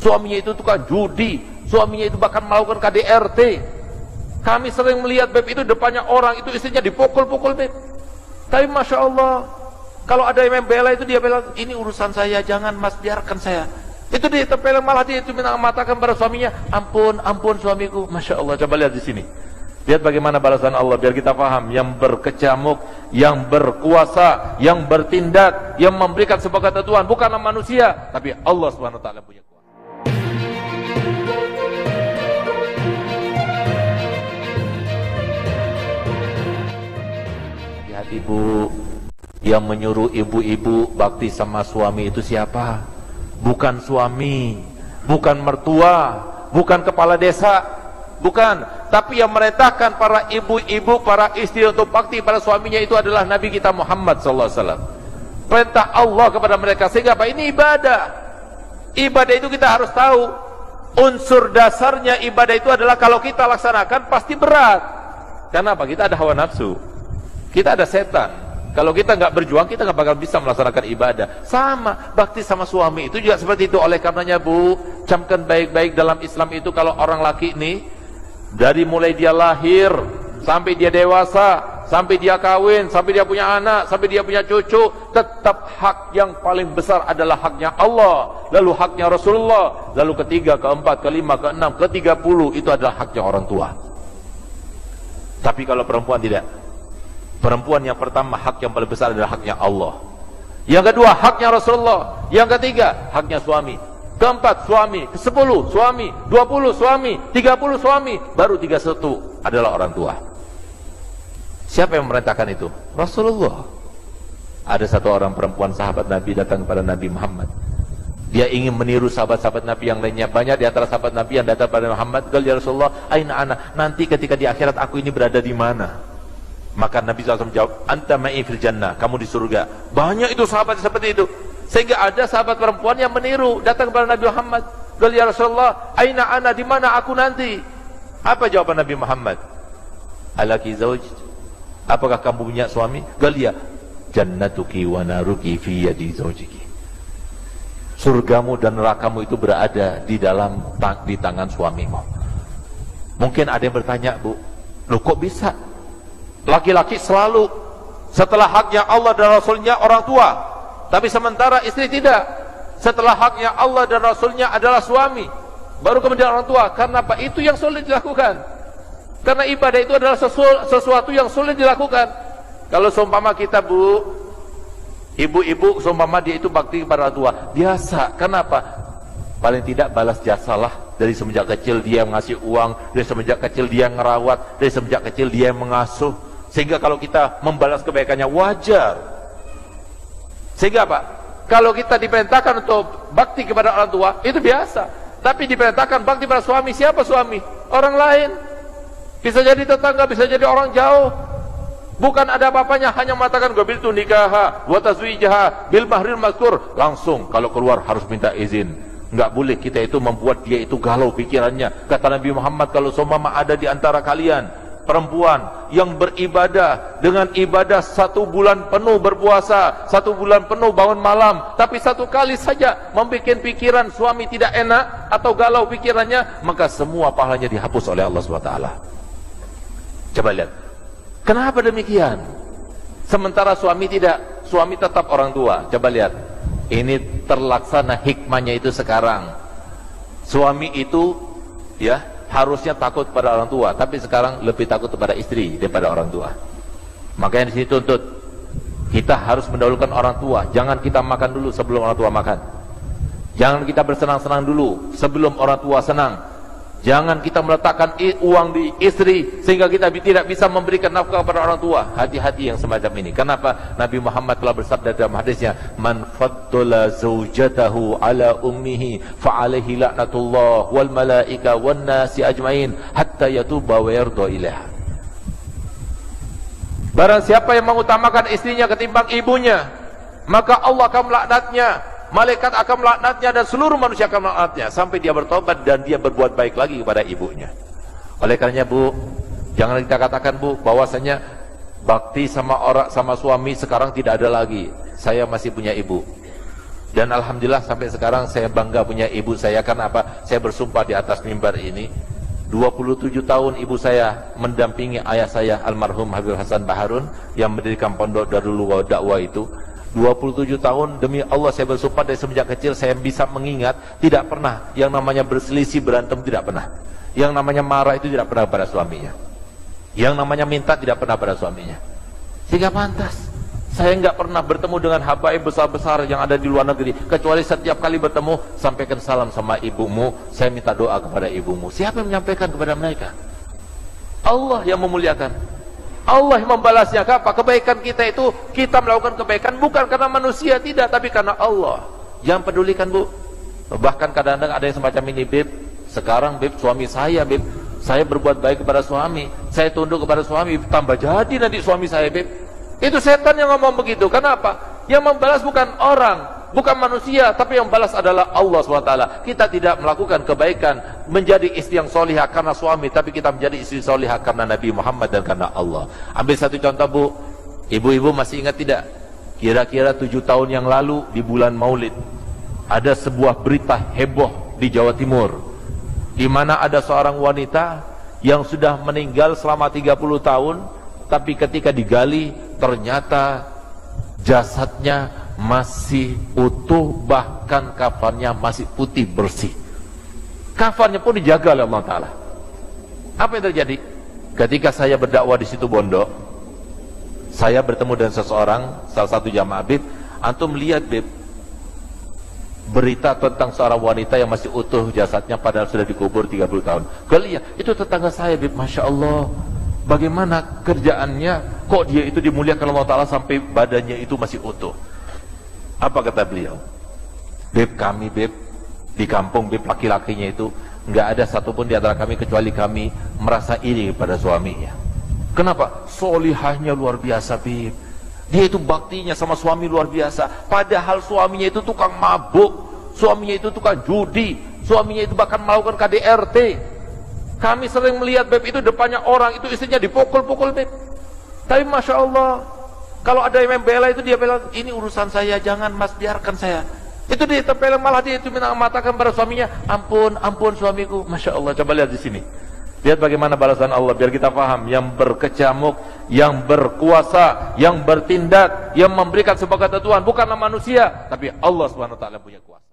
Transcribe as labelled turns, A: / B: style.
A: suaminya itu tukang judi, suaminya itu bahkan melakukan KDRT. Kami sering melihat Beb itu depannya orang, itu istrinya dipukul-pukul Beb. Tapi Masya Allah, kalau ada yang membela itu dia bilang, ini urusan saya, jangan Mas, biarkan saya. Itu dia tempel, malah dia itu mengatakan pada suaminya, ampun, ampun suamiku. Masya Allah, coba lihat di sini. Lihat bagaimana balasan Allah, biar kita paham. Yang berkecamuk, yang berkuasa, yang bertindak, yang memberikan sebuah ketentuan, bukanlah manusia, tapi Allah Subhanahu wa taala punya kuasa. Hati-hati Bu, yang menyuruh ibu-ibu bakti sama suami itu siapa? Bukan suami, bukan mertua, bukan kepala desa, bukan. Tapi yang merintahkan para ibu-ibu, para istri untuk bakti pada suaminya itu adalah Nabi kita Muhammad SAW. Perintah Allah kepada mereka, sehingga apa? Ini ibadah. Ibadah itu kita harus tahu, unsur dasarnya ibadah itu adalah kalau kita laksanakan pasti berat. Karena apa? Kita ada hawa nafsu, kita ada setan. Kalau kita nggak berjuang, kita nggak bakal bisa melaksanakan ibadah. Sama, bakti sama suami itu juga seperti itu. Oleh karenanya Bu, camkan baik-baik dalam Islam itu, kalau orang laki ini, dari mulai dia lahir, sampai dia dewasa, sampai dia kawin, sampai dia punya anak, sampai dia punya cucu, tetap hak yang paling besar adalah haknya Allah, lalu haknya Rasulullah, lalu ketiga, keempat, kelima, keenam, ke-30 itu adalah haknya orang tua. Tapi kalau perempuan tidak. Perempuan yang pertama hak yang paling besar adalah haknya Allah. Yang kedua haknya Rasulullah. Yang ketiga haknya suami. Keempat suami. Ke-10 suami. 20 suami. 30 suami. Baru 31 adalah orang tua. Siapa yang memerintahkan itu? Rasulullah. Ada satu orang perempuan sahabat Nabi datang kepada Nabi Muhammad. Dia ingin meniru sahabat-sahabat Nabi yang lainnya. Banyak di antara sahabat Nabi yang datang kepada Muhammad. Qala ya Rasulullah, aina ana? Nanti ketika di akhirat aku ini berada di mana? Maka Nabi SAW jawab, anta ma'i fil jannah, kamu di surga. Banyak itu sahabat seperti itu. Sehingga ada sahabat perempuan yang meniru, datang kepada Nabi Muhammad. Qala ya Rasulullah, aina ana? Di mana aku nanti? Apa jawaban Nabi Muhammad? Alaki zauj? Apakah kamu punya suami? Qala ya, jannatuki wa naruki fi yadi zaujiki. Surgamu dan nerakamu itu berada di tangan suamimu. Mungkin ada yang bertanya, Bu, loh kok bisa? Laki-laki selalu setelah haknya Allah dan Rasulnya orang tua, tapi sementara istri tidak. Setelah haknya Allah dan Rasulnya adalah suami, baru kemudian orang tua. Karena apa? Itu yang sulit dilakukan. Karena ibadah itu adalah sesuatu yang sulit dilakukan. Kalau seumpama kita Bu, ibu-ibu seumpama dia itu bakti kepada orang tua, biasa. Kenapa? Paling tidak balas jasalah. Dari semenjak kecil dia mengasih uang, dari semenjak kecil dia ngerawat, dari semenjak kecil dia mengasuh. Sehingga kalau kita membalas kebaikannya wajar. Sehingga apa? Kalau kita diperintahkan untuk bakti kepada orang tua, itu biasa. Tapi diperintahkan bakti pada suami, siapa suami? Orang lain. Bisa jadi tetangga, bisa jadi orang jauh. Bukan ada apa-apanya, hanya mengatakan qabiltu nikaha wa tazwijaha bil mahril mazkur. Langsung kalau keluar harus minta izin. Enggak boleh kita itu membuat dia itu galau pikirannya. Kata Nabi Muhammad, kalau seumpama ada di antara kalian perempuan yang beribadah dengan ibadah 1 bulan penuh berpuasa, 1 bulan penuh bangun malam, tapi 1 kali saja membuat pikiran suami tidak enak atau galau pikirannya, maka semua pahalanya dihapus oleh Allah SWT. Coba lihat, kenapa demikian? Sementara suami tidak, suami tetap orang tua. Coba lihat, ini terlaksana hikmahnya itu sekarang. Suami itu ya harusnya takut pada orang tua, tapi sekarang lebih takut kepada istri daripada orang tua. Makanya di sini tuntut kita harus mendahulukan orang tua. Jangan kita makan dulu sebelum orang tua makan. Jangan kita bersenang-senang dulu sebelum orang tua senang. Jangan kita meletakkan uang di istri sehingga kita tidak bisa memberikan nafkah kepada orang tua. Hati-hati yang semacam ini. Kenapa? Nabi Muhammad telah bersabda dalam hadisnya, man faddala zawjatahu ala ummihi fa'alaihi la'natullah wal malaika wan nasi ajmain hatta yatuba wa yarda ilaiha. Barang siapa yang mengutamakan istrinya ketimbang ibunya, maka Allah akan melaknatnya, malaikat akan melaknatnya, dan seluruh manusia akan melaknatnya sampai dia bertobat dan dia berbuat baik lagi kepada ibunya. Oleh karenanya Bu, jangan kita katakan Bu bahwasanya bakti sama suami sekarang tidak ada lagi. Saya masih punya ibu. Dan alhamdulillah sampai sekarang saya bangga punya ibu saya. Karena apa? Saya bersumpah di atas mimbar ini, 27 tahun ibu saya mendampingi ayah saya almarhum Habib Hasan Baharun yang mendirikan pondok Darul Dakwah itu. 27 tahun demi Allah saya bersumpah, dari semenjak kecil saya bisa mengingat tidak pernah yang namanya berselisih, berantem, tidak pernah. Yang namanya marah itu tidak pernah pada suaminya. Yang namanya minta tidak pernah pada suaminya. Sehingga pantas saya nggak pernah bertemu dengan habaib besar-besar yang ada di luar negeri, kecuali setiap kali bertemu sampaikan salam sama ibumu, saya minta doa kepada ibumu. Siapa yang menyampaikan kepada mereka? Allah yang memuliakan, Allah yang membalasnya. Apa? Kebaikan kita itu, kita melakukan kebaikan bukan karena manusia, tidak, tapi karena Allah yang pedulikan, Bu. Bahkan kadang-kadang ada yang semacam ini, Beb, sekarang Beb, suami saya, Beb, saya berbuat baik kepada suami, saya tunduk kepada suami, tambah jadi nanti suami saya, Beb. Itu setan yang ngomong begitu. Kenapa? Yang membalas bukan orang, bukan manusia, tapi yang balas adalah Allah SWT. Kita tidak melakukan kebaikan menjadi istri yang solihah karena suami, tapi kita menjadi istri solihah karena Nabi Muhammad dan karena Allah. Ambil satu contoh, Bu. Ibu-ibu masih ingat tidak? Kira-kira 7 tahun yang lalu di bulan Maulid ada sebuah berita heboh di Jawa Timur, di mana ada seorang wanita yang sudah meninggal selama 30 tahun, tapi ketika digali ternyata jasadnya masih utuh, bahkan kafannya masih putih bersih. Kafannya pun dijaga oleh Allah Ta'ala. Apa yang terjadi? Ketika saya berdakwah di situ Bondo, saya bertemu dengan seseorang, salah satu jamaah, Bib, antum lihat, Bib, berita tentang seorang wanita yang masih utuh jasadnya padahal sudah dikubur 30 tahun. Kalian, itu tetangga saya, Bib, Masya Allah. Bagaimana kerjaannya, kok dia itu dimuliakan Allah Ta'ala sampai badannya itu masih utuh. Apa kata beliau? Beb, kami, Beb, di kampung, Beb, laki-lakinya itu nggak ada satupun di antara kami kecuali kami merasa iri pada suaminya. Kenapa? Solihahnya luar biasa, Beb. Dia itu baktinya sama suami luar biasa. Padahal suaminya itu tukang mabuk, suaminya itu tukang judi, suaminya itu bahkan melakukan KDRT. Kami sering melihat, Beb, itu depannya orang, itu istrinya dipukul-pukul, Beb. Tapi Masya Allah, kalau ada yang membela itu, dia bilang, ini urusan saya, jangan Mas, biarkan saya. Itu dia tempeleng, malah dia itu mengatakan pada suaminya, ampun, ampun suamiku. Masya Allah, coba lihat di sini. Lihat bagaimana balasan Allah, biar kita paham. Yang berkecamuk, yang berkuasa, yang bertindak, yang memberikan sebuah ketentuan, bukanlah manusia, tapi Allah SWT punya kuasa.